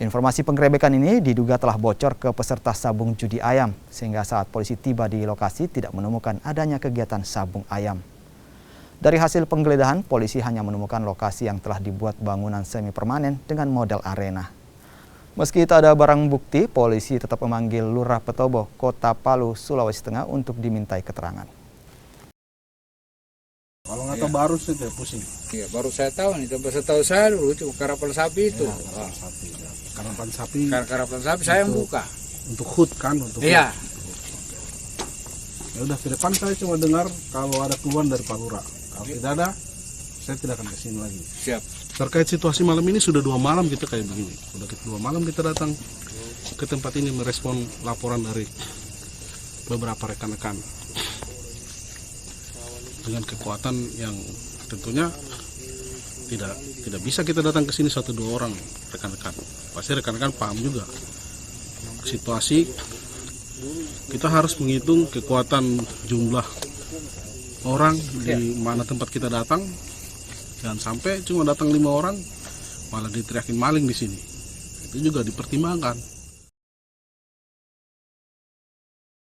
Informasi penggerebekan ini diduga telah bocor ke peserta sabung judi ayam, sehingga saat polisi tiba di lokasi tidak menemukan adanya kegiatan sabung ayam. Dari hasil penggeledahan, polisi hanya menemukan lokasi yang telah dibuat bangunan semi permanen dengan model arena. Meski tak ada barang bukti, polisi tetap memanggil Lurah Petobo, Kota Palu, Sulawesi Tengah untuk dimintai keterangan. Kalau nggak tahu baru sih pusing. Iya, baru saya tahu nih. Setahu saya dulu itu karapan sapi itu. Ya, sapi. Ya. Karapan sapi. Karapan sapi saya yang buka. Untuk hut kan? Untuk iya. Hut. Ya udah, ke depan saya cuma dengar kalau ada keluhan dari Pak Lurah. Kalau tidak ada, saya tidak akan kesini lagi. Siap. Terkait situasi malam ini sudah 2 malam kita kayak begini. Sudah 2 malam kita datang ke tempat ini merespon laporan dari beberapa rekan-rekan. Dengan kekuatan yang tentunya tidak bisa kita datang ke sini 1-2 orang rekan-rekan. Pasti rekan-rekan paham juga situasi. Kita harus menghitung kekuatan jumlah orang di mana tempat kita datang. Jangan sampai cuma datang 5 orang malah diteriakin maling di sini. Itu juga dipertimbangkan.